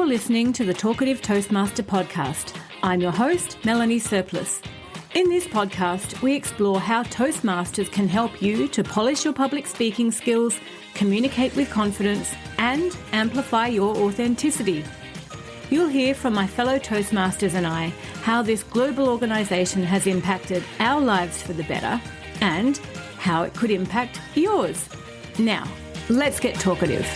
You're listening to the Talkative Toastmaster podcast. I'm your host, Melanie Surplus. In this podcast, we explore how Toastmasters can help you to polish your public speaking skills, communicate with confidence, and amplify your authenticity. You'll hear from my fellow Toastmasters and I how this global organisation has impacted our lives for the better and how it could impact yours. Now, let's get talkative.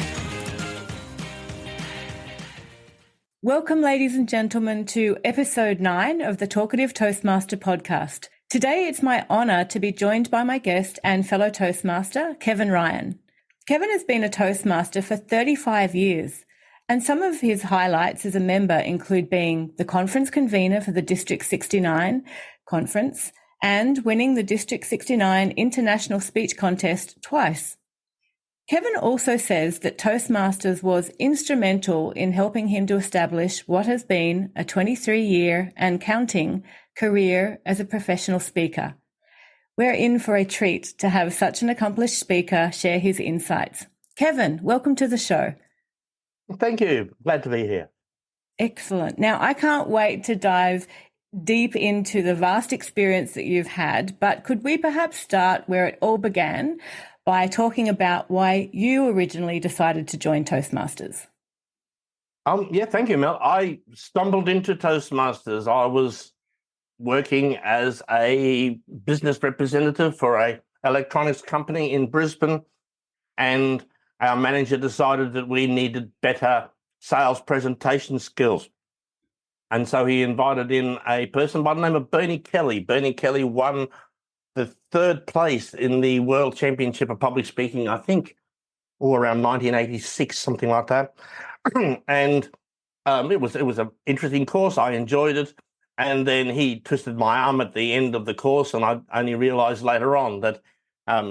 Welcome, ladies and gentlemen, to episode 9 of the Talkative Toastmaster podcast. Today, it's my honour to be joined by my guest and fellow Toastmaster, Kevin Ryan. Kevin has been a Toastmaster for 35 years, and some of his highlights as a member include being the conference convener for the District 69 conference and winning the District 69 International Speech Contest twice. Kevin also says that Toastmasters was instrumental in helping him to establish what has been a 23-year and counting career as a professional speaker. We're in for a treat to have such an accomplished speaker share his insights. Kevin, welcome to the show. Thank you. Glad to be here. Excellent. Now, I can't wait to dive deep into the vast experience that you've had, but could we perhaps start where it all began by talking about why you originally decided to join Toastmasters? Thank you, Mel. I stumbled into Toastmasters. I was working as a business representative for an electronics company in Brisbane, and our manager decided that we needed better sales presentation skills. And so he invited in a person by the name of Bernie Kelly. Bernie Kelly won the third place in the World Championship of Public Speaking, I think, around 1986, something like that. And it was an interesting course. I enjoyed it. And then he twisted my arm at the end of the course, and I only realised later on that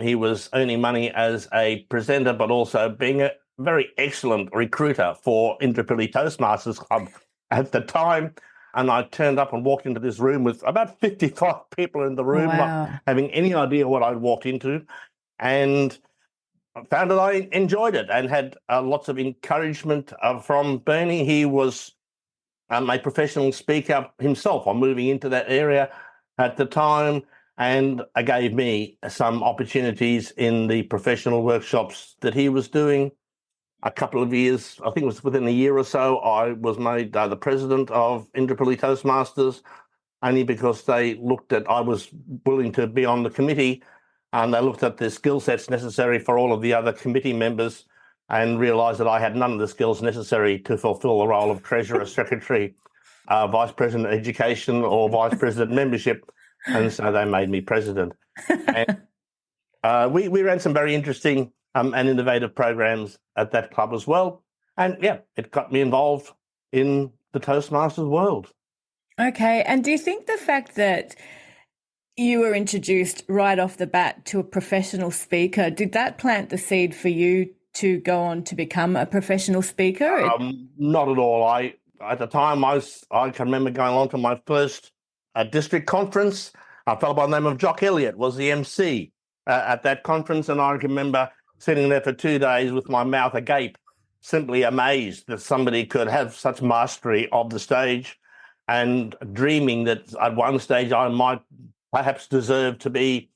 he was earning money as a presenter, but also being a very excellent recruiter for Intrapilly Toastmasters Club at the time. And I turned up and walked into this room with about 55 people in the room, not having any idea what I'd walked into, and I found that I enjoyed it and had lots of encouragement from Bernie. He was a professional speaker himself. I'm moving into that area at the time, and gave me some opportunities in the professional workshops that he was doing. A couple of years, I think it was within a year or so, I was made the president of Intrapilly Toastmasters, only because they looked at, I was willing to be on the committee, and they looked at the skill sets necessary for all of the other committee members and realised that I had none of the skills necessary to fulfil the role of treasurer, secretary, vice president education, or vice president membership, and so they made me president. And we ran some very interesting and innovative programs at that club as well. And it got me involved in the Toastmasters world. Okay. And do you think the fact that you were introduced right off the bat to a professional speaker, did that plant the seed for you to go on to become a professional speaker? Not at all. At the time, I can remember going along to my first district conference. A fellow by the name of Jock Elliott was the MC at that conference, and I remember sitting there for 2 days with my mouth agape, simply amazed that somebody could have such mastery of the stage, and dreaming that at one stage I might perhaps deserve to be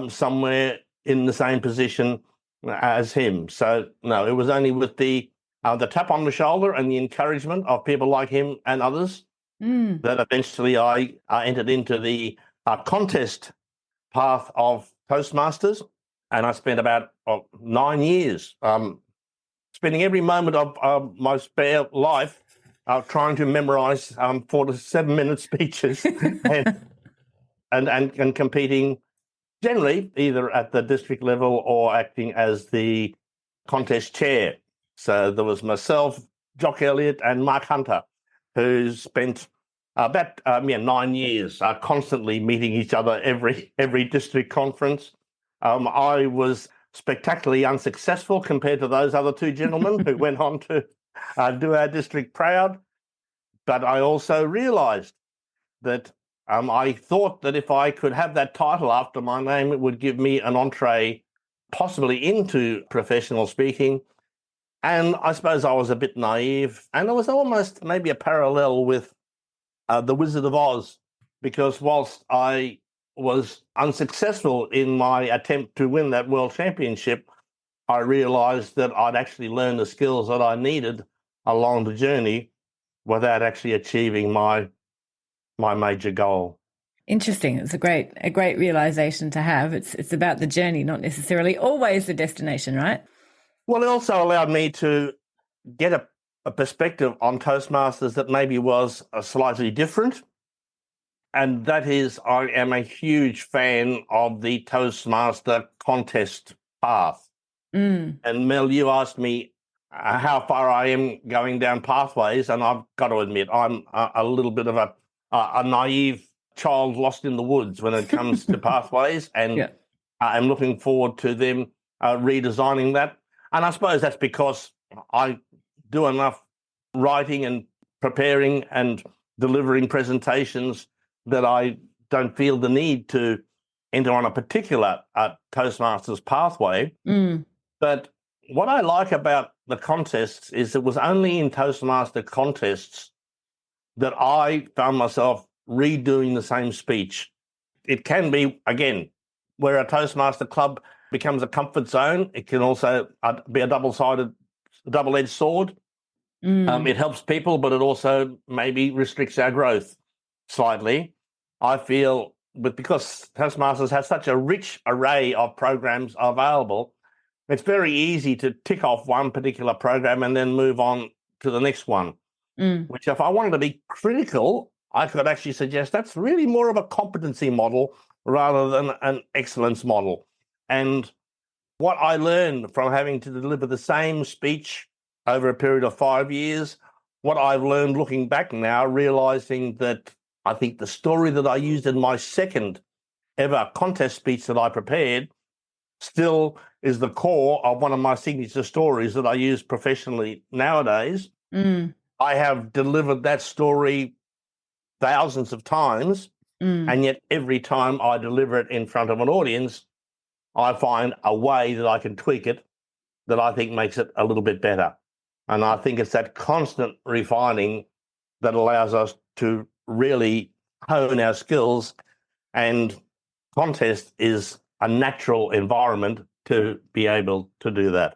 somewhere in the same position as him. So, no, it was only with the tap on the shoulder and the encouragement of people like him and others that eventually I entered into the contest path of Toastmasters. And I spent about 9 years spending every moment of my spare life trying to memorize 4 to 7 minute speeches and competing generally either at the district level or acting as the contest chair. So there was myself, Jock Elliott, and Mark Hunter, who spent about 9 years constantly meeting each other every district conference. I was spectacularly unsuccessful compared to those other two gentlemen who went on to do our district proud. But I also realised that I thought that if I could have that title after my name, it would give me an entree possibly into professional speaking. And I suppose I was a bit naive, and it was almost maybe a parallel with The Wizard of Oz, because whilst I was unsuccessful in my attempt to win that world championship, I realized that I'd actually learned the skills that I needed along the journey without actually achieving my major goal. Interesting. It's a great realization to have. It's about the journey, not necessarily always the destination, right? Well, it also allowed me to get a perspective on Toastmasters that maybe was slightly different. And that is, I am a huge fan of the Toastmaster contest path. Mm. And Mel, you asked me how far I am going down pathways, and I've got to admit I'm a little bit of a naive child lost in the woods when it comes to pathways, and Yeah. I'm looking forward to them redesigning that. And I suppose that's because I do enough writing and preparing and delivering presentations that I don't feel the need to enter on a particular Toastmasters pathway. Mm. But what I like about the contests is it was only in Toastmaster contests that I found myself redoing the same speech. It can be, again, where a Toastmaster club becomes a comfort zone. It can also be a double-edged sword. Mm. It helps people, but it also maybe restricts our growth slightly. I feel, but because Toastmasters has such a rich array of programs available, it's very easy to tick off one particular program and then move on to the next one, which if I wanted to be critical, I could actually suggest that's really more of a competency model rather than an excellence model. And what I learned from having to deliver the same speech over a period of 5 years, what I've learned looking back now, realizing that I think the story that I used in my second ever contest speech that I prepared still is the core of one of my signature stories that I use professionally nowadays. I have delivered that story thousands of times, and yet every time I deliver it in front of an audience, I find a way that I can tweak it that I think makes it a little bit better. And I think it's that constant refining that allows us to really hone our skills, and contest is a natural environment to be able to do that.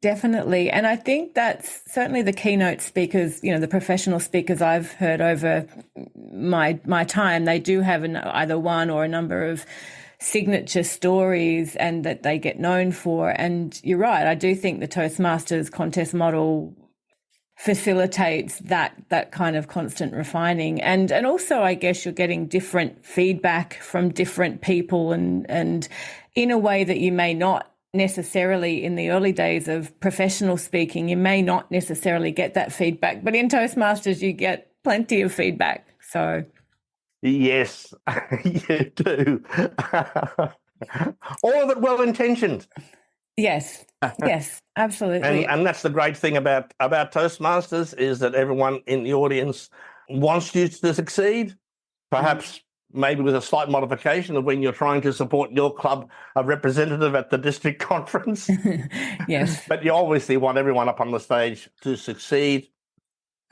Definitely. And I think that's certainly the keynote speakers, the professional speakers I've heard over my time, they do have either one or a number of signature stories and that they get known for. And you're right, I do think the Toastmasters contest model facilitates that kind of constant refining. And also, I guess you're getting different feedback from different people and in a way that you may not necessarily in the early days of professional speaking, you may not necessarily get that feedback, but in Toastmasters, you get plenty of feedback. So yes, you do. All of it well-intentioned. Yes, absolutely. And that's the great thing about Toastmasters is that everyone in the audience wants you to succeed, perhaps maybe with a slight modification of when you're trying to support your club, a representative at the district conference. Yes. But you obviously want everyone up on the stage to succeed.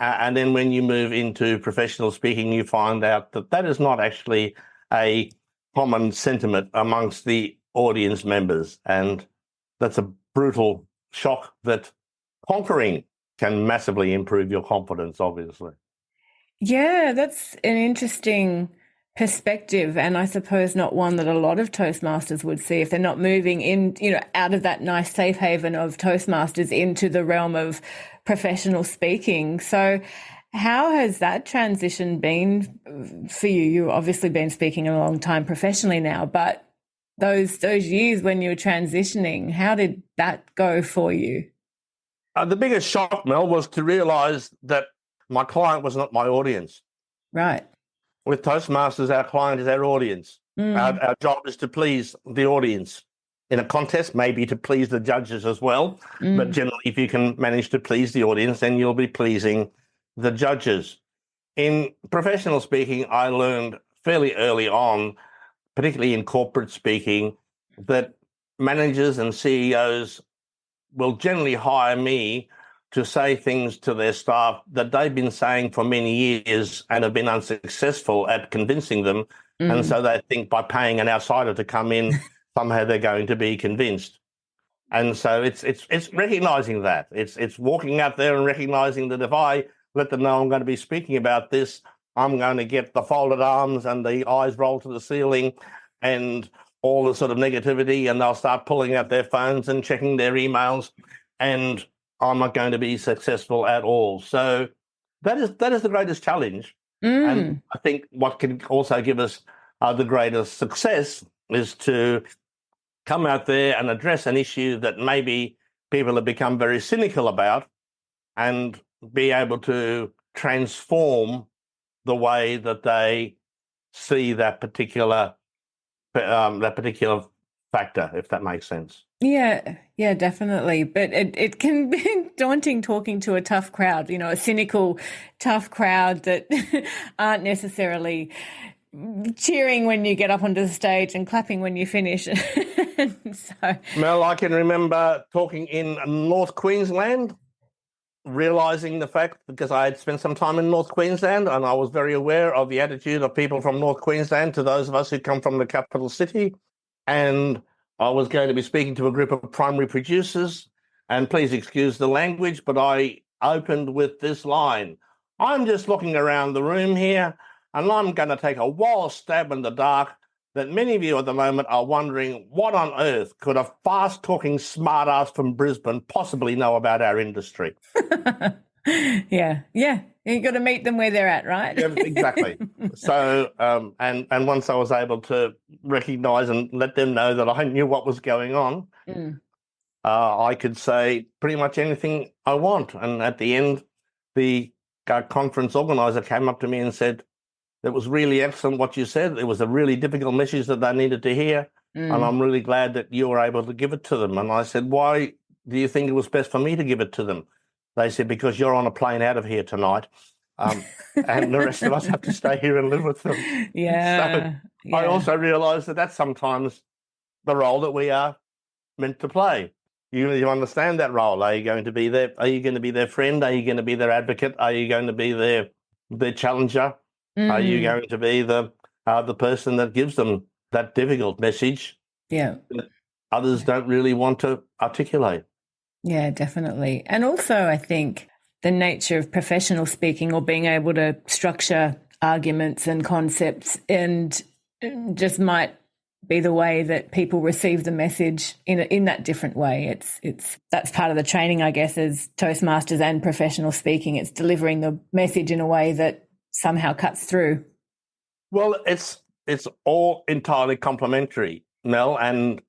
And then when you move into professional speaking, you find out that that is not actually a common sentiment amongst the audience members. And that's a brutal shock that conquering can massively improve your confidence, obviously. Yeah, that's an interesting perspective, and I suppose not one that a lot of Toastmasters would see if they're not moving in, out of that nice safe haven of Toastmasters into the realm of professional speaking. So how has that transition been for you? You've obviously been speaking a long time professionally now, but those years when you were transitioning, how did that go for you? The biggest shock, Mel, was to realize that my client was not my audience. Right. With Toastmasters, our client is our audience. Our job is to please the audience. In a contest, maybe to please the judges as well. But generally, if you can manage to please the audience, then you'll be pleasing the judges. In professional speaking, I learned fairly early on, particularly in corporate speaking, that managers and CEOs will generally hire me to say things to their staff that they've been saying for many years and have been unsuccessful at convincing them. And so they think by paying an outsider to come in, somehow they're going to be convinced. And so it's recognizing that. It's walking out there and recognizing that if I let them know I'm going to be speaking about this, I'm going to get the folded arms and the eyes rolled to the ceiling and all the sort of negativity, and they'll start pulling out their phones and checking their emails, and I'm not going to be successful at all. So that is the greatest challenge. And I think what can also give us the greatest success is to come out there and address an issue that maybe people have become very cynical about, and be able to transform the way that they see that particular factor, if that makes sense. Yeah, definitely. But it can be daunting talking to a tough crowd, a cynical, tough crowd that aren't necessarily cheering when you get up onto the stage and clapping when you finish. Mel, I can remember talking in North Queensland, realising the fact, because I had spent some time in North Queensland and I was very aware of the attitude of people from North Queensland to those of us who come from the capital city. And I was going to be speaking to a group of primary producers, and please excuse the language, but I opened with this line: I'm just looking around the room here and I'm going to take a wild stab in the dark that many of you at the moment are wondering what on earth could a fast-talking smartass from Brisbane possibly know about our industry. Yeah. You've got to meet them where they're at, right? Yeah, exactly. So, and once I was able to recognise and let them know that I knew what was going on, I could say pretty much anything I want. And at the end, the conference organiser came up to me and said, "It was really excellent what you said. It was a really difficult message that they needed to hear. And I'm really glad that you were able to give it to them." And I said, "Why do you think it was best for me to give it to them?" They said, "Because you're on a plane out of here tonight. And the rest of us have to stay here and live with them." Yeah. So I also realised that that's sometimes the role that we are meant to play. You understand that role. Are you going to be there? Are you going to be their friend? Are you going to be their advocate? Are you going to be their challenger? Are you going to be the person that gives them that difficult message that others don't really want to articulate? Yeah, definitely. And also, I think the nature of professional speaking, or being able to structure arguments and concepts, and just might be the way that people receive the message in that different way. That's part of the training, I guess, as Toastmasters and professional speaking. It's delivering the message in a way that somehow cuts through. Well, it's all entirely complementary, Mel. And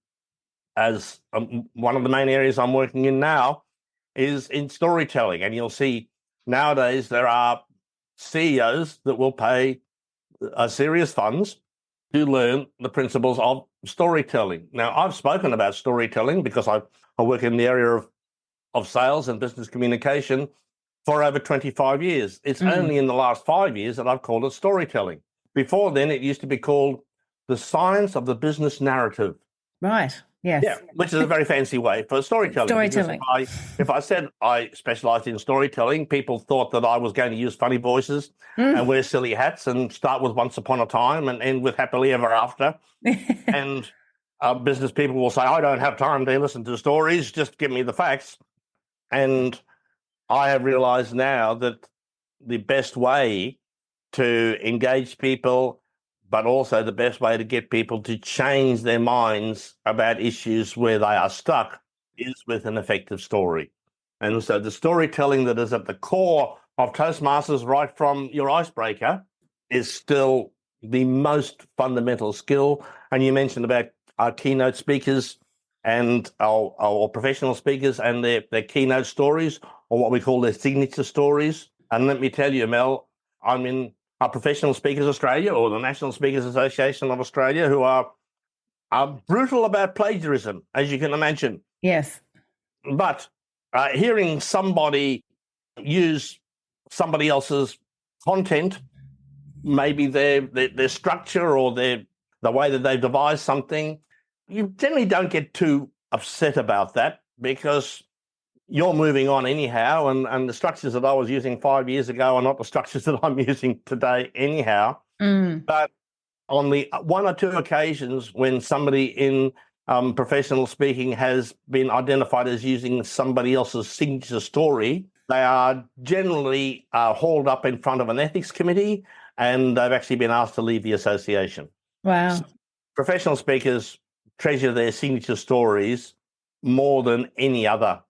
as one of the main areas I'm working in now is in storytelling. And you'll see nowadays there are CEOs that will pay serious funds to learn the principles of storytelling. Now, I've spoken about storytelling because I work in the area of sales and business communication for over 25 years. It's only in the last 5 years that I've called it storytelling. Before then, it used to be called the science of the business narrative. Right. Yes. Yeah, which is a very fancy way for storytelling. Storytelling. If I said I specialised in storytelling, people thought that I was going to use funny voices and wear silly hats and start with Once Upon a Time and end with Happily Ever After. And business people will say, "I don't have time to listen to stories, just give me the facts." And I have realised now that the best way to engage people, but also the best way to get people to change their minds about issues where they are stuck, is with an effective story. And so the storytelling that is at the core of Toastmasters, right from your icebreaker, is still the most fundamental skill. And you mentioned about our keynote speakers and our professional speakers and their keynote stories, or what we call their signature stories. And let me tell you, Mel, I'm in our Professional Speakers Australia, or the National Speakers Association of Australia, who are brutal about plagiarism, as you can imagine. Yes. But hearing somebody use somebody else's content, maybe their structure or the way that they've devised something, you generally don't get too upset about that, because you're moving on anyhow, and the structures that I was using 5 years ago are not the structures that I'm using today anyhow. But on the one or two occasions when somebody in professional speaking has been identified as using somebody else's signature story, they are generally hauled up in front of an ethics committee, and they've actually been asked to leave the association. Wow. So professional speakers treasure their signature stories more than any other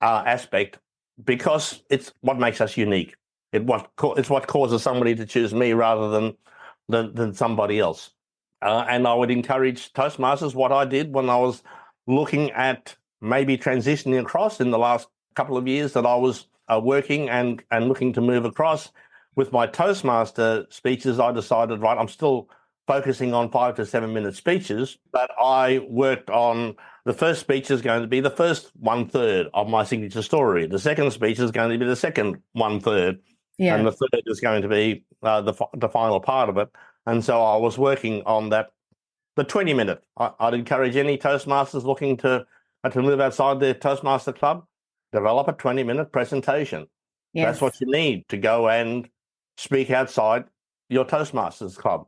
aspect, because it's what makes us unique. It's what causes somebody to choose me rather than somebody else. And I would encourage Toastmasters. What I did when I was looking at maybe transitioning across in the last couple of years that I was working and looking to move across with my Toastmaster speeches, I decided, right, I'm still focusing on 5 to 7 minute speeches, but I worked on the first speech is going to be the first 1/3 of my signature story. The second speech is going to be the second 1/3. Yeah. And the third is going to be the final part of it. And so I was working on that, the 20-minute. I'd encourage any Toastmasters looking to live outside their Toastmaster club, develop a 20-minute presentation. Yes. That's what you need to go and speak outside your Toastmasters club.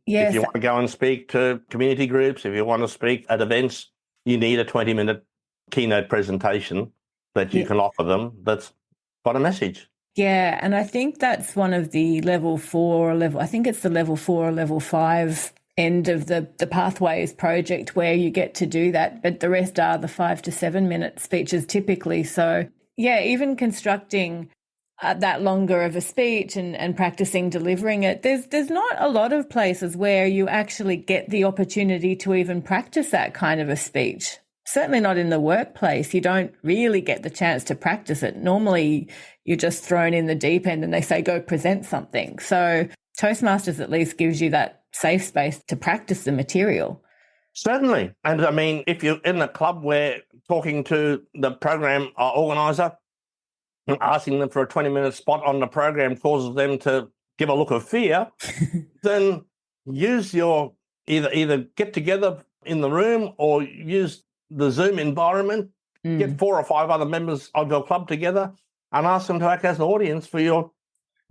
Yes. If you want to go and speak to community groups, if you want to speak at events, you need a 20-minute keynote presentation that you can offer them that's got a message. Yeah, and I think that's one of the level 4 or level, I think it's the level 4 or level 5 end of the Pathways project where you get to do that, but the rest are the 5 to 7 minute speeches typically. So yeah, even constructing that longer of a speech and practicing delivering it, there's not a lot of places where you actually get the opportunity to even practice that kind of a speech. Certainly not in the workplace. You don't really get the chance to practice it. Normally, you're just thrown in the deep end and they say, go present something. So Toastmasters at least gives you that safe space to practice the material. Certainly. And I mean, if you're in a club where talking to the program organizer and asking them for a 20-minute spot on the program causes them to give a look of fear, then use your either get together in the room or use the Zoom environment, get 4 or 5 other members of your club together and ask them to act as an audience for your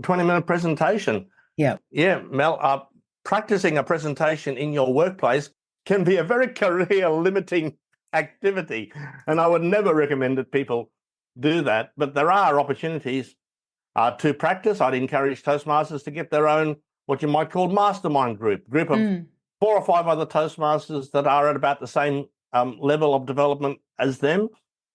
20-minute presentation. Yeah. Yeah, Mel, practicing a presentation in your workplace can be a very career-limiting activity, and I would never recommend that people do that. But there are opportunities to practice. I'd encourage Toastmasters to get their own, what you might call mastermind group of 4 or 5 other Toastmasters that are at about the same level of development as them,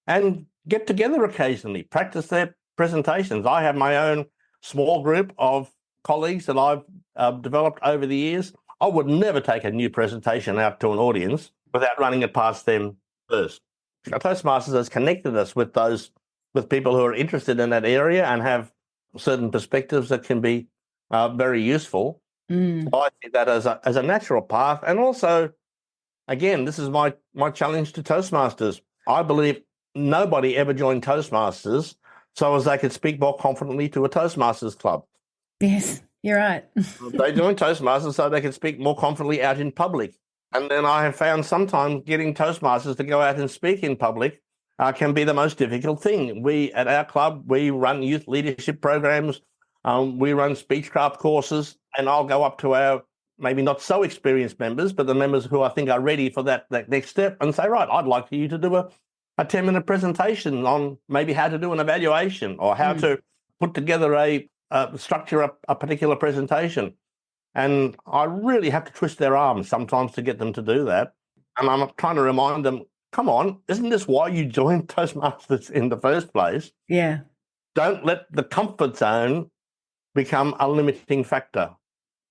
and get together occasionally, practice their presentations. I have my own small group of colleagues that I've developed over the years. I would never take a new presentation out to an audience without running it past them first. Toastmasters has connected us with people who are interested in that area and have certain perspectives that can be very useful. So I see that as a natural path. And also, again, this is my challenge to Toastmasters. I believe nobody ever joined Toastmasters so as they could speak more confidently to a Toastmasters club. Yes, you're right. They joined Toastmasters so they could speak more confidently out in public. And then I have found sometimes getting Toastmasters to go out and speak in public can be the most difficult thing. We, at our club, we run youth leadership programs, we run speechcraft courses, and I'll go up to our maybe not so experienced members, but the members who I think are ready for that next step and say, right, I'd like you to do a 10-minute presentation on maybe how to do an evaluation or how to put together structure a particular presentation. And I really have to twist their arms sometimes to get them to do that. And I'm trying to remind them, come on, isn't this why you joined Toastmasters in the first place? Yeah. Don't let the comfort zone become a limiting factor.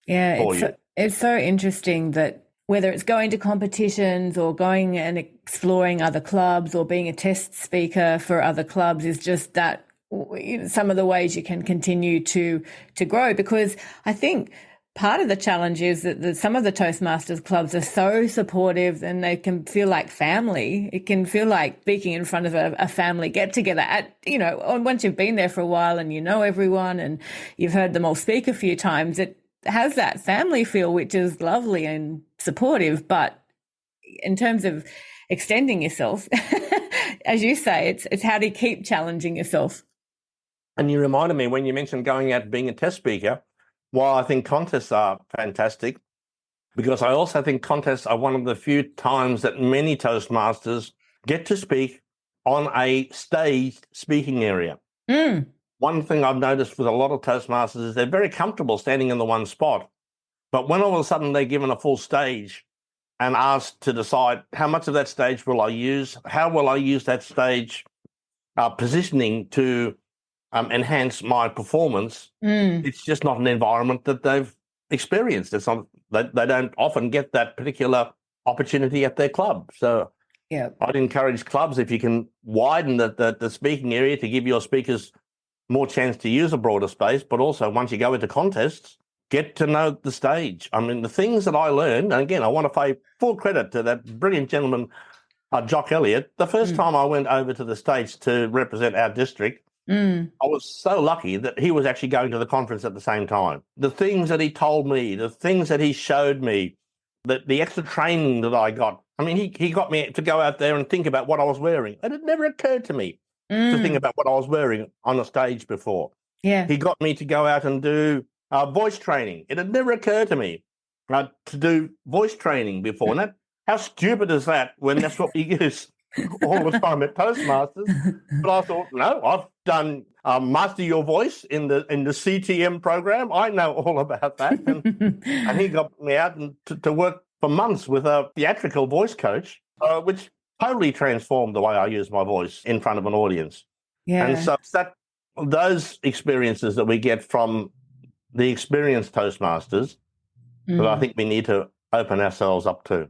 Yeah, it's so interesting that whether it's going to competitions or going and exploring other clubs or being a test speaker for other clubs is just that some of the ways you can continue to grow. Because I think part of the challenge is that some of the Toastmasters clubs are so supportive and they can feel like family. It can feel like speaking in front of a family get together once you've been there for a while and you know everyone and you've heard them all speak a few times, it has that family feel, which is lovely and supportive. But in terms of extending yourself, as you say, it's how do you keep challenging yourself? And you reminded me when you mentioned going out and being a test speaker, while I think contests are fantastic, because I also think contests are one of the few times that many Toastmasters get to speak on a staged speaking area. One thing I've noticed with a lot of Toastmasters is they're very comfortable standing in the one spot. But when all of a sudden they're given a full stage and asked to decide how much of that stage will I use, how will I use that stage positioning to enhance my performance, it's just not an environment that they've experienced. It's not, they don't often get that particular opportunity at their club. So I'd encourage clubs, if you can widen the speaking area to give your speakers more chance to use a broader space, but also once you go into contests, get to know the stage. I mean, the things that I learned, and again, I want to pay full credit to that brilliant gentleman, Jock Elliott. The first time I went over to the States to represent our district, I was so lucky that he was actually going to the conference at the same time. The things that he told me, the things that he showed me, the extra training that I got. I mean, he got me to go out there and think about what I was wearing. And it never occurred to me to think about what I was wearing on a stage before. He got me to go out and do voice training. It had never occurred to me to do voice training before. And how stupid is that when that's what we use all the time at Toastmasters? But I thought, no, I've done Master Your Voice in the CTM program. I know all about that. And he got me out to work for months with a theatrical voice coach, which totally transformed the way I use my voice in front of an audience. And so it's those experiences that we get from the experienced Toastmasters that I think we need to open ourselves up to.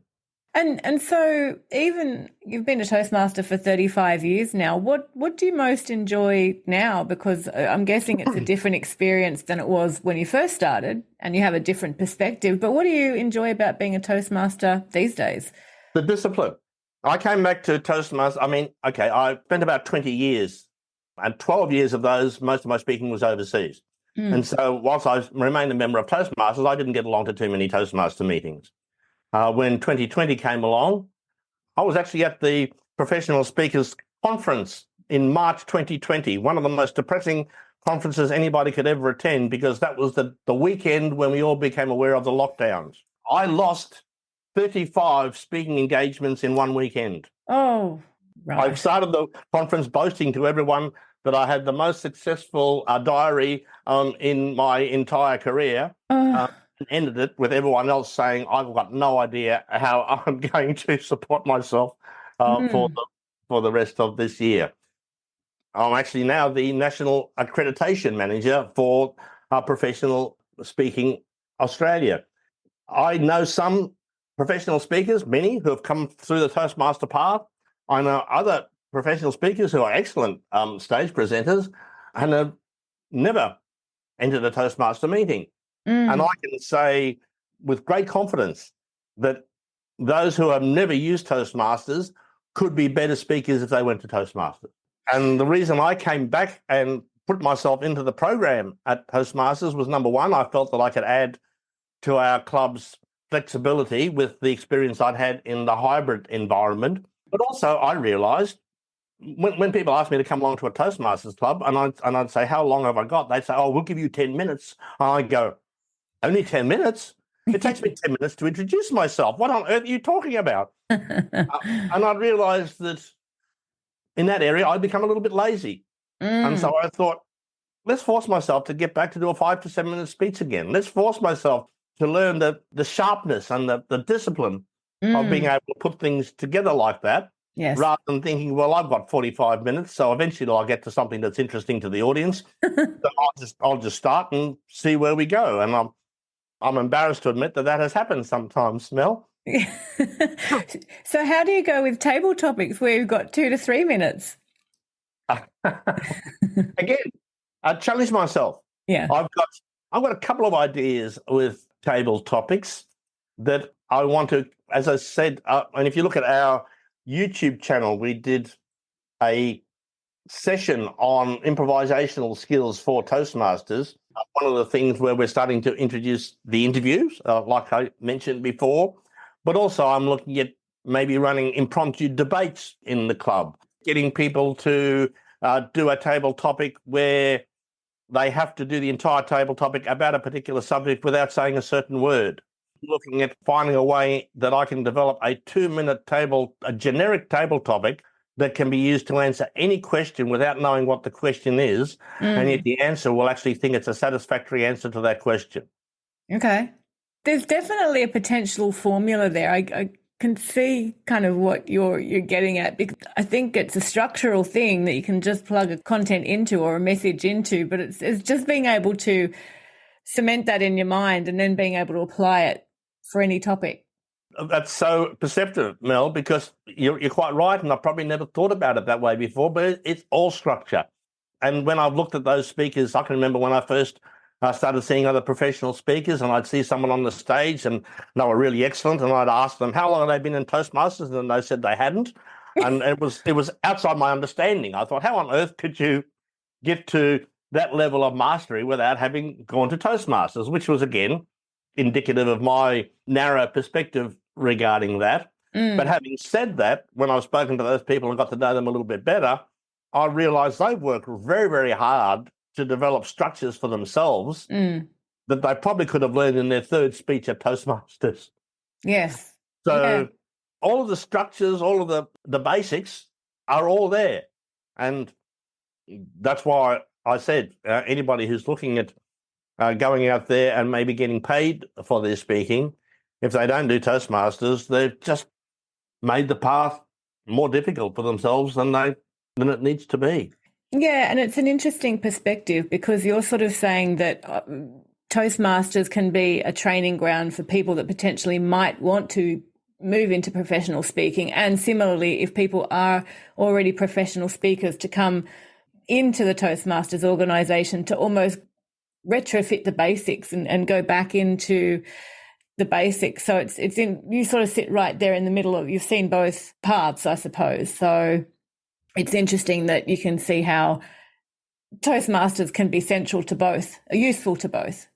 And so even you've been a Toastmaster for 35 years now, what do you most enjoy now? Because I'm guessing it's a different experience than it was when you first started and you have a different perspective. But what do you enjoy about being a Toastmaster these days? The discipline. I came back to Toastmasters. I mean, okay, I spent about 20 years and 12 years of those, most of my speaking was overseas. And so whilst I remained a member of Toastmasters, I didn't get along to too many Toastmaster meetings. When 2020 came along, I was actually at the Professional Speakers Conference in March 2020, one of the most depressing conferences anybody could ever attend, because that was the weekend when we all became aware of the lockdowns. I lost 35 speaking engagements in one weekend. Oh, right. I started the conference boasting to everyone that I had the most successful diary in my entire career. Ended it with everyone else saying, I've got no idea how I'm going to support myself for the rest of this year. I'm actually now the National Accreditation Manager for Professional Speaking Australia. I know some professional speakers, many who have come through the Toastmaster path. I know other professional speakers who are excellent stage presenters and have never entered a Toastmaster meeting. And I can say with great confidence that those who have never used Toastmasters could be better speakers if they went to Toastmasters. And the reason I came back and put myself into the program at Toastmasters was, number one, I felt that I could add to our club's flexibility with the experience I'd had in the hybrid environment. But also I realised when people ask me to come along to a Toastmasters club and I'd say, how long have I got? They'd say, oh, we'll give you 10 minutes. And I go, only 10 minutes? It takes me 10 minutes to introduce myself. What on earth are you talking about? And I realised that in that area, I'd become a little bit lazy. And so I thought, let's force myself to get back to do a 5 to 7 minute speech again. Let's force myself to learn the sharpness and the discipline of being able to put things together like that. Yes. Rather than thinking, well, I've got 45 minutes, so eventually I'll get to something that's interesting to the audience. So I'll just start and see where we go. And I'm embarrassed to admit that has happened sometimes, Mel. So how do you go with table topics where you've got 2 to 3 minutes? Again, I challenge myself. Yeah. I've got a couple of ideas with table topics that I want to, as I said, and if you look at our YouTube channel, we did a session on improvisational skills for Toastmasters. One of the things where we're starting to introduce the interviews, like I mentioned before, but also I'm looking at maybe running impromptu debates in the club. getting people to do a table topic where they have to do the entire table topic about a particular subject without saying a certain word. Looking at finding a way that I can develop a 2-minute table, a generic table topic that can be used to answer any question without knowing what the question is, and yet the answer will actually think it's a satisfactory answer to that question. Okay. There's definitely a potential formula there. I can see kind of what you're getting at, because I think it's a structural thing that you can just plug a content into or a message into, but it's just being able to cement that in your mind and then being able to apply it for any topic. That's so perceptive, Mel, because you're quite right, and I probably never thought about it that way before, but it's all structure. And when I've looked at those speakers, I can remember when I first started seeing other professional speakers, and I'd see someone on the stage and they were really excellent, and I'd ask them, how long have they been in Toastmasters? And they said they hadn't. And it was outside my understanding. I thought, how on earth could you get to that level of mastery without having gone to Toastmasters, which was, again, indicative of my narrow perspective regarding that. But having said that, when I've spoken to those people and got to know them a little bit better, I realised they've worked very, very hard to develop structures for themselves that they probably could have learned in their third speech at Toastmasters. Yes. So all of the structures, all of the basics are all there. And that's why I said anybody who's looking at going out there and maybe getting paid for their speaking, if they don't do Toastmasters, they've just made the path more difficult for themselves than it needs to be. Yeah, and it's an interesting perspective, because you're sort of saying that Toastmasters can be a training ground for people that potentially might want to move into professional speaking. And similarly, if people are already professional speakers, to come into the Toastmasters organization to almost retrofit the basics and go back into the basics. So it's in, you sort of sit right there in the middle of, you've seen both paths, I suppose. So it's interesting that you can see how Toastmasters can be central to both, useful to both.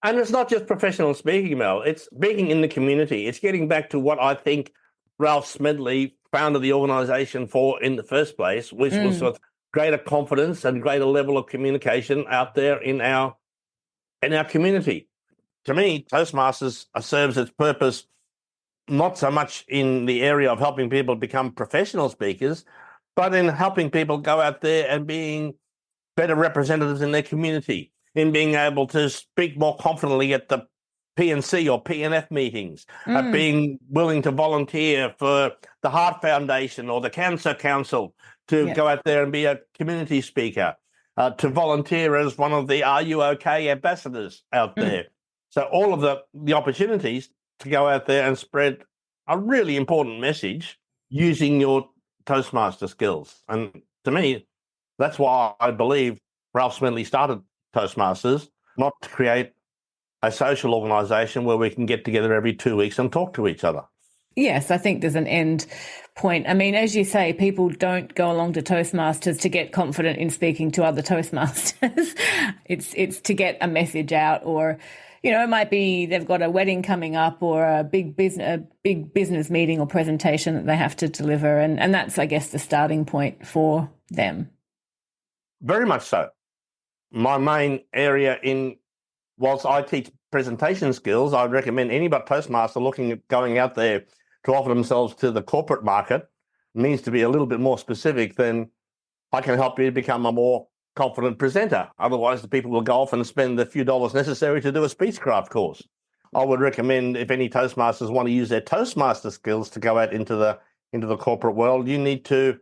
And it's not just professional speaking, Mel. It's speaking in the community. It's getting back to what I think Ralph Smedley founded the organisation for in the first place, which was sort of greater confidence and greater level of communication out there in our community. To me, Toastmasters serves its purpose not so much in the area of helping people become professional speakers, but in helping people go out there and being better representatives in their community, in being able to speak more confidently at the P&C or PNF meetings, at being willing to volunteer for the Heart Foundation or the Cancer Council, to go out there and be a community speaker, to volunteer as one of the Are You OK ambassadors out there. So all of the opportunities to go out there and spread a really important message using your Toastmaster skills. And to me, that's why I believe Ralph Smedley started Toastmasters, not to create a social organisation where we can get together every 2 weeks and talk to each other. Yes, I think there's an end point. I mean, as you say, people don't go along to Toastmasters to get confident in speaking to other Toastmasters. It's to get a message out, or, you know, it might be they've got a wedding coming up or a big business meeting or presentation that they have to deliver. And that's, I guess, the starting point for them. Very much so. My main area whilst I teach presentation skills, I'd recommend any but Toastmaster looking at going out there to offer themselves to the corporate market needs to be a little bit more specific than I can help you become a more confident presenter. Otherwise, the people will go off and spend the few dollars necessary to do a speechcraft course. I would recommend, if any Toastmasters want to use their Toastmaster skills to go out into the corporate world, you need to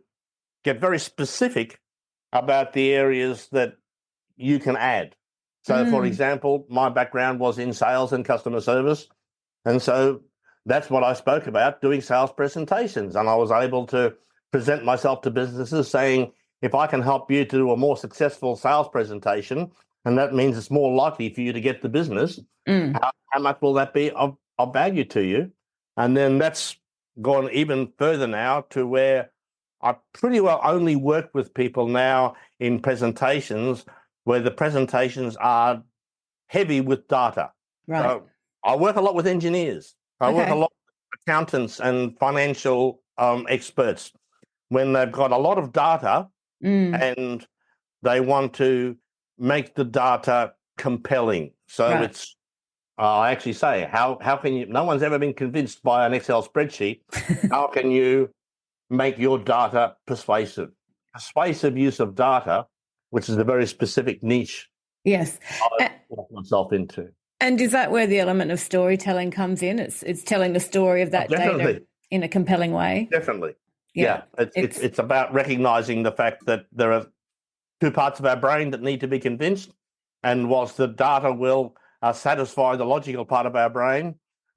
get very specific about the areas that you can add. So, for example, my background was in sales and customer service. And so that's what I spoke about, doing sales presentations. And I was able to present myself to businesses saying, if I can help you to do a more successful sales presentation, and that means it's more likely for you to get the business, how much will that be of value to you? And then that's gone even further now to where I pretty well only work with people now in presentations where the presentations are heavy with data. Right. So I work a lot with engineers. I work a lot with accountants and financial experts. when they've got a lot of data and they want to make the data compelling. So Right. it's, I actually say, how can you, no one's ever been convinced by an Excel spreadsheet. How can you make your data persuasive? Persuasive use of data, which is a very specific niche Yes. I've locked myself into. And is that where the element of storytelling comes in? It's telling the story of that data in a compelling way. Definitely. Yeah. It's about recognizing the fact that there are two parts of our brain that need to be convinced. And whilst the data will satisfy the logical part of our brain,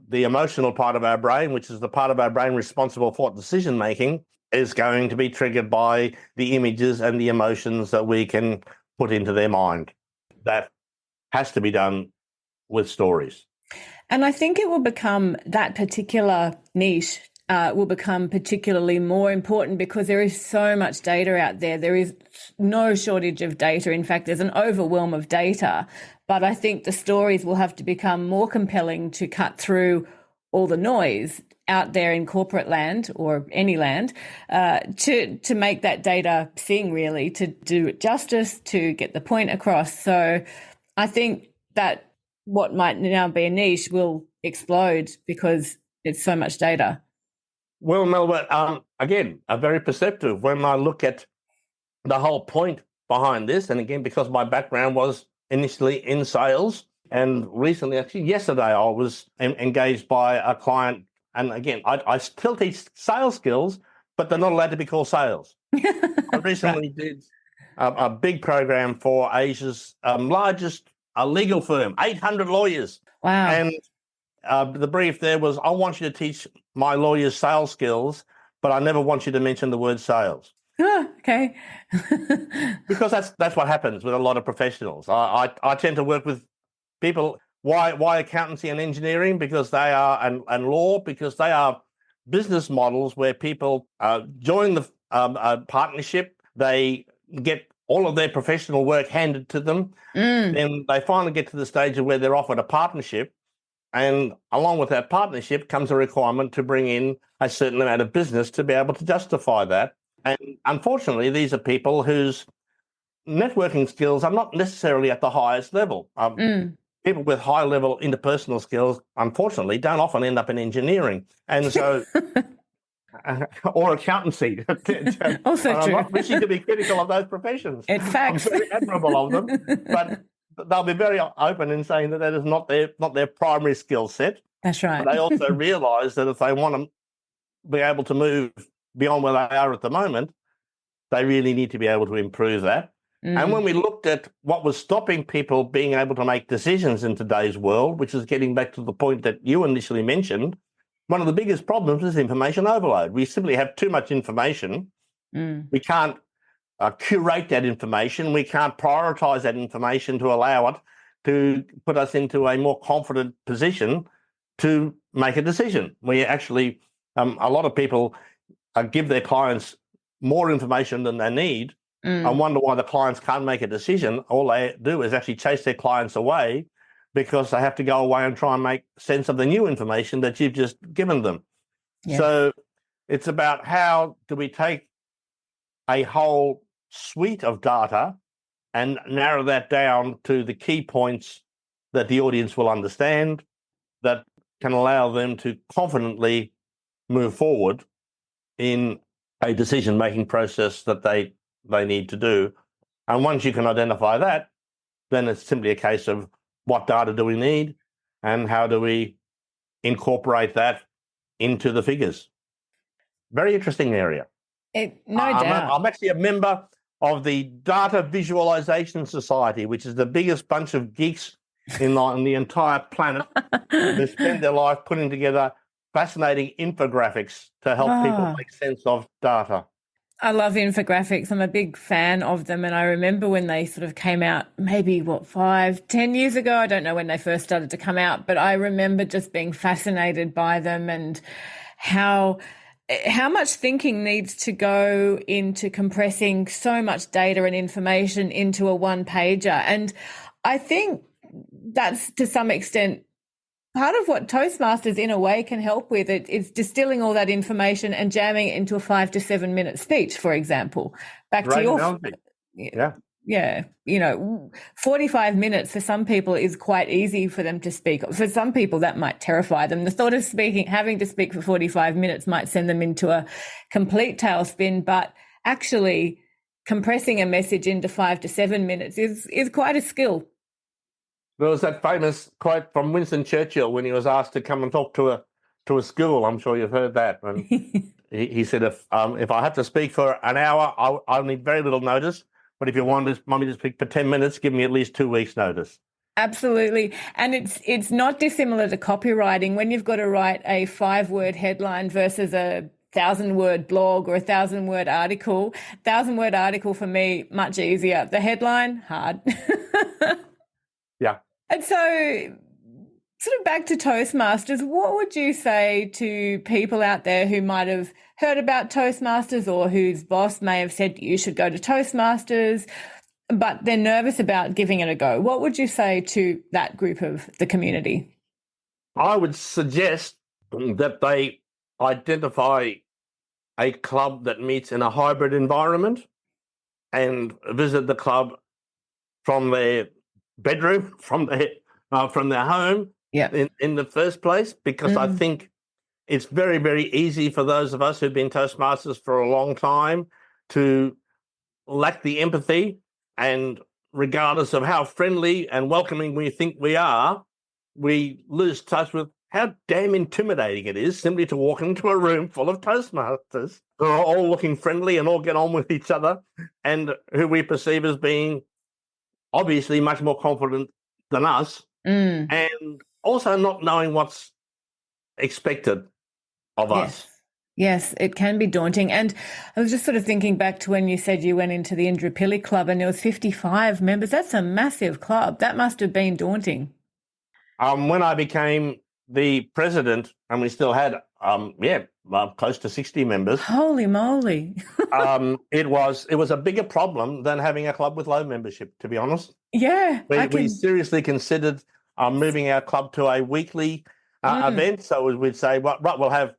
the emotional part of our brain, which is the part of our brain responsible for decision making, is going to be triggered by the images and the emotions that we can put into their mind. That has to be done with stories. And I think it will become, that particular niche will become particularly more important because there is so much data out there. There is no shortage of data. In fact, there's an overwhelm of data. But I think the stories will have to become more compelling to cut through all the noise out there in corporate land or any land to make that data sing, really, to do it justice, to get the point across. So I think that what might now be a niche will explode because it's so much data. Well, Melba, again, very perceptive when I look at the whole point behind this. And again, because my background was initially in sales, and recently, actually yesterday, I was engaged by a client. And again, I still teach sales skills, but they're not allowed to be called sales. I recently did a big program for Asia's largest legal firm, 800 lawyers. Wow. And the brief there was, I want you to teach my lawyers sales skills, but I never want you to mention the word sales. Okay. Because that's what happens with a lot of professionals. I tend to work with people. Why accountancy and engineering? Because they are, and law, because they are business models where people join the partnership. They get all of their professional work handed to them. Then they finally get to the stage of where they're offered a partnership. And along with that partnership comes a requirement to bring in a certain amount of business to be able to justify that. And unfortunately, these are people whose networking skills are not necessarily at the highest level. People with high-level interpersonal skills, unfortunately, don't often end up in engineering. And so, or accountancy. Also I'm true. not wishing to be critical of those professions. It's facts. I'm very admirable of them, but they'll be very open in saying that is not their primary skill set. That's right. But they also realise that if they want to be able to move beyond where they are at the moment, they really need to be able to improve that. And when we looked at what was stopping people being able to make decisions in today's world, which is getting back to the point that you initially mentioned, one of the biggest problems is information overload. We simply have too much information. We can't curate that information. We can't prioritize that information to allow it to put us into a more confident position to make a decision. We actually, a lot of people give their clients more information than they need and wonder why the clients can't make a decision. All they do is actually chase their clients away because they have to go away and try and make sense of the new information that you've just given them. Yes. So it's about how do we take a whole suite of data and narrow that down to the key points that the audience will understand, that can allow them to confidently move forward in a decision-making process that they need to do. And once you can identify that, then it's simply a case of what data do we need and how do we incorporate that into the figures. Very interesting area. No doubt. I'm actually a member of the Data Visualization Society, which is the biggest bunch of geeks in the entire planet who spend their life putting together fascinating infographics to help people make sense of data. I love infographics. I'm a big fan of them. And I remember when they sort of came out, maybe 5-10 years ago. I don't know when they first started to come out, but I remember just being fascinated by them and how much thinking needs to go into compressing so much data and information into a one-pager. And I think that's to some extent part of what Toastmasters in a way can help with it is distilling all that information and jamming it into a 5 to 7 minute speech, for example. Back to Great your analogy. Yeah. yeah, 45 minutes for some people is quite easy for them to speak. For some people, that might terrify them. The thought of having to speak for 45 minutes might send them into a complete tailspin, but actually compressing a message into 5 to 7 minutes is quite a skill. There was that famous quote from Winston Churchill when he was asked to come and talk to a school. I'm sure you've heard that. And he said, if I have to speak for an hour, I'll need very little notice. But if you want me to speak for 10 minutes, give me at least 2 weeks' notice. Absolutely. And it's not dissimilar to copywriting. When you've got to write a 5-word headline versus a 1,000-word blog or a 1,000-word article. 1,000-word article for me, much easier. The headline, hard. Yeah. And so sort of back to Toastmasters, what would you say to people out there who might have heard about Toastmasters or whose boss may have said you should go to Toastmasters, but they're nervous about giving it a go? What would you say to that group of the community? I would suggest that they identify a club that meets in a hybrid environment and visit the club from their bedroom, from their home, in the first place, because I think it's very, very easy for those of us who've been Toastmasters for a long time to lack the empathy, and regardless of how friendly and welcoming we think we are, we lose touch with how damn intimidating it is simply to walk into a room full of Toastmasters who are all looking friendly and all get on with each other, and who we perceive as being obviously much more confident than us, and also not knowing what's expected of us. Yes, it can be daunting. And I was just sort of thinking back to when you said you went into the Indrapilli Club and there was 55 members. That's a massive club. That must have been daunting. When I became the president, and we still had, close to 60 members. Holy moly. It was a bigger problem than having a club with low membership, to be honest. Yeah. We seriously considered moving our club to a weekly event. So we'd say, we'll have,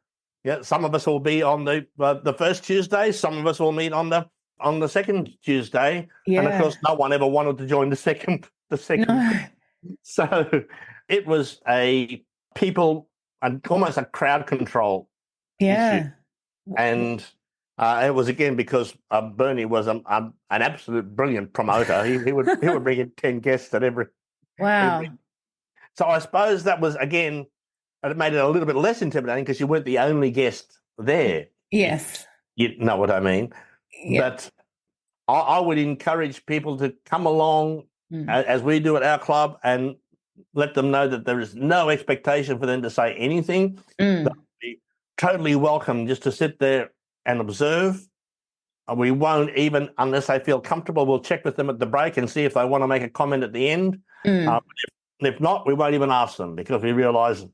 some of us will be on the first Tuesday, some of us will meet on the second Tuesday. Yeah. And of course, no one ever wanted to join the second. No. So it was a people and almost a crowd control issue. And it was, again, because Bernie was an absolute brilliant promoter. He would bring in 10 guests at every. Wow. So I suppose that was, again, it made it a little bit less intimidating because you weren't the only guest there. Yes. You know what I mean? Yep. But I would encourage people to come along as we do at our club and let them know that there is no expectation for them to say anything. They'll be totally welcome just to sit there and observe. We won't even, unless they feel comfortable, we'll check with them at the break and see if they want to make a comment at the end. If not, we won't even ask them, because we realise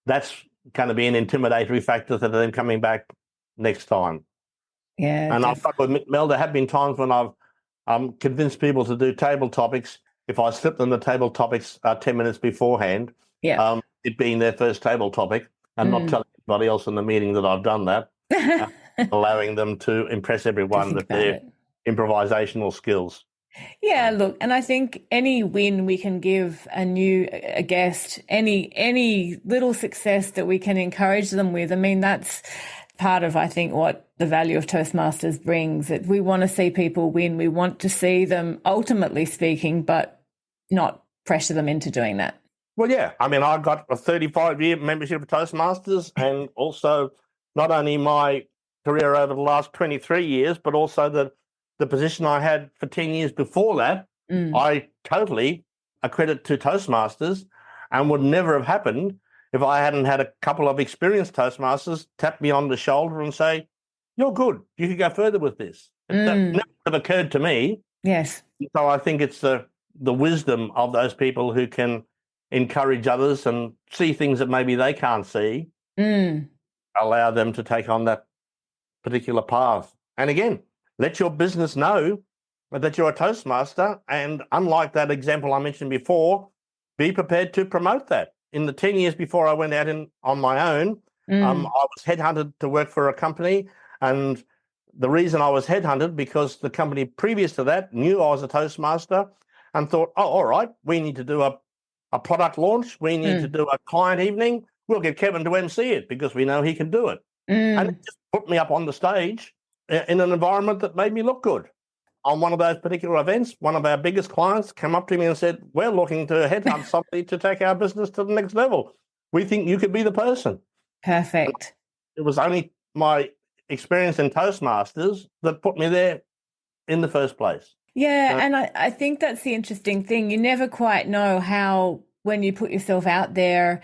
that's going to be an intimidatory factor to them coming back next time. Yeah. And I've got to admit, Mel, there have been times when I've convinced people to do table topics. If I slip them the table topics 10 minutes beforehand, it being their first table topic, and not telling anybody else in the meeting that I've done that, allowing them to impress everyone with their improvisational skills. Yeah, look, and I think any win we can give a guest, any little success that we can encourage them with, I mean, that's part of, I think, what the value of Toastmasters brings. That we want to see people win. We want to see them ultimately speaking, but not pressure them into doing that. Well, yeah. I mean, I got a 35-year membership of Toastmasters, and also not only my career over the last 23 years, but also the position I had for 10 years before that. I totally accredit to Toastmasters, and would never have happened if I hadn't had a couple of experienced Toastmasters tap me on the shoulder and say, "You're good. You can go further with this." That never have occurred to me. Yes. So I think it's the wisdom of those people who can encourage others and see things that maybe they can't see, allow them to take on that particular path. And again, let your business know that you're a Toastmaster, and unlike that example I mentioned before, be prepared to promote that. in the 10 years before I went out on my own, I was headhunted to work for a company. And the reason I was headhunted, because the company previous to that knew I was a Toastmaster and thought, oh, all right, we need to do a product launch. We need to do a client evening. We'll get Kevin to MC it because we know he can do it. And it just put me up on the stage in an environment that made me look good. On one of those particular events, one of our biggest clients came up to me and said, we're looking to headhunt somebody to take our business to the next level. We think you could be the person. Perfect. It was only my experience in Toastmasters that put me there in the first place. Yeah, and I think that's the interesting thing. You never quite know how, when you put yourself out there,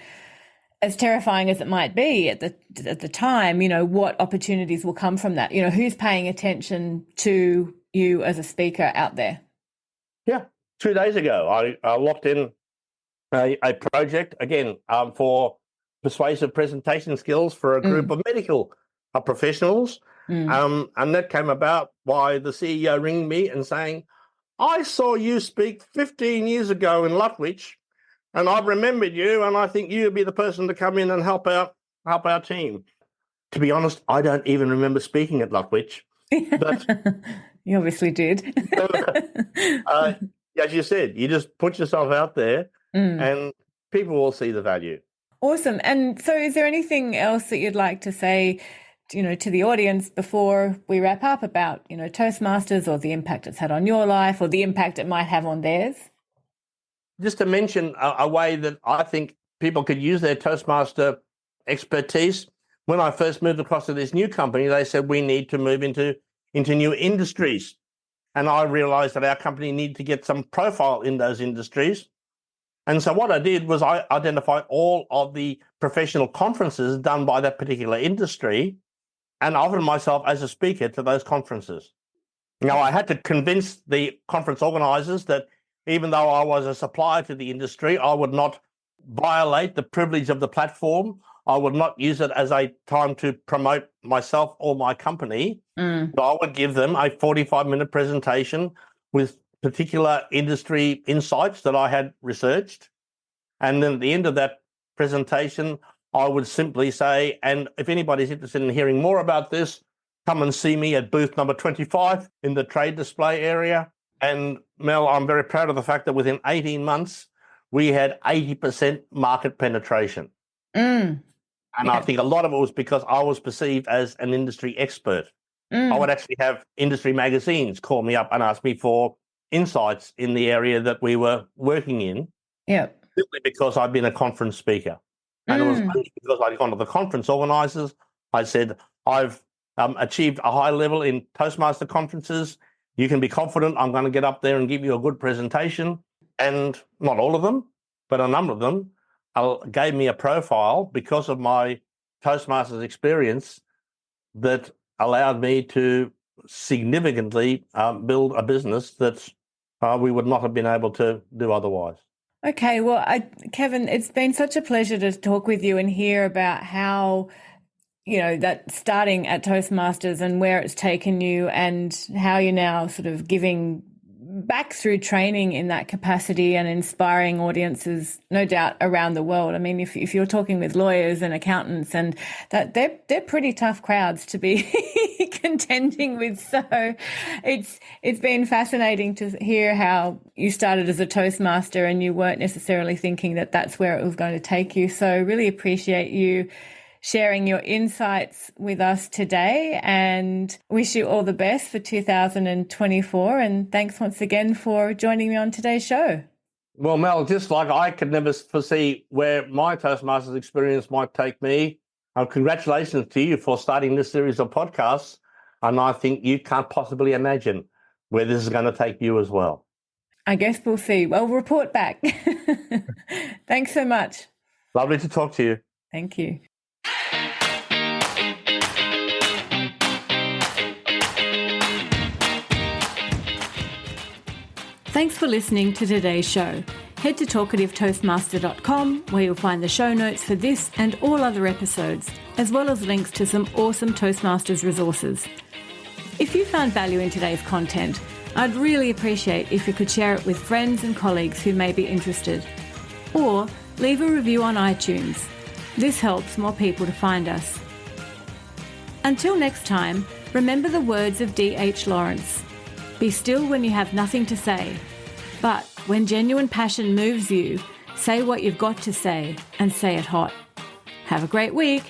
as terrifying as it might be at the time, what opportunities will come from that. Who's paying attention to you as a speaker out there? Yeah. 2 days ago, I locked in a project, again, for persuasive presentation skills for a group of medical professionals. And that came about by the CEO ringing me and saying, I saw you speak 15 years ago in Lutwich, and I've remembered you, and I think you'd be the person to come in and help our team. To be honest, I don't even remember speaking at Lutwich. But you obviously did. As you said, you just put yourself out there and people will see the value. Awesome. And so is there anything else that you'd like to say, to the audience before we wrap up about, Toastmasters, or the impact it's had on your life, or the impact it might have on theirs? Just to mention a way that I think people could use their Toastmaster expertise. When I first moved across to this new company, they said we need to move into new industries. And I realized that our company needed to get some profile in those industries. And so what I did was I identified all of the professional conferences done by that particular industry and offered myself as a speaker to those conferences. Now, I had to convince the conference organizers that even though I was a supplier to the industry, I would not violate the privilege of the platform. I would not use it as a time to promote myself or my company. But I would give them a 45-minute presentation with particular industry insights that I had researched. And then at the end of that presentation, I would simply say, and if anybody's interested in hearing more about this, come and see me at booth number 25 in the trade display area. And Mel, I'm very proud of the fact that within 18 months, we had 80% market penetration. And I think a lot of it was because I was perceived as an industry expert. I would actually have industry magazines call me up and ask me for insights in the area that we were working in. Simply because I'd been a conference speaker. And it was only because I'd gone to the conference organizers, I said, I've achieved a high level in Toastmaster conferences. You can be confident I'm going to get up there and give you a good presentation. And not all of them, but a number of them gave me a profile because of my Toastmasters experience that allowed me to significantly build a business that we would not have been able to do otherwise. Okay, well, Kevin, it's been such a pleasure to talk with you and hear about how, that starting at Toastmasters and where it's taken you, and how you're now sort of giving back through training in that capacity and inspiring audiences, no doubt, around the world. I mean, if you're talking with lawyers and accountants, and that they're pretty tough crowds to be contending with. So it's been fascinating to hear how you started as a Toastmaster and you weren't necessarily thinking that that's where it was going to take you. So really appreciate you sharing your insights with us today, and wish you all the best for 2024. And thanks once again for joining me on today's show. Well, Mel, just like I could never foresee where my Toastmasters experience might take me, congratulations to you for starting this series of podcasts. And I think you can't possibly imagine where this is going to take you as well. I guess we'll see. Well, report back. Thanks so much. Lovely to talk to you. Thank you. Thanks for listening to today's show. Head to talkativetoastmaster.com where you'll find the show notes for this and all other episodes, as well as links to some awesome Toastmasters resources. If you found value in today's content, I'd really appreciate if you could share it with friends and colleagues who may be interested. Or leave a review on iTunes. This helps more people to find us. Until next time, remember the words of D.H. Lawrence. Be still when you have nothing to say. But when genuine passion moves you, say what you've got to say and say it hot. Have a great week.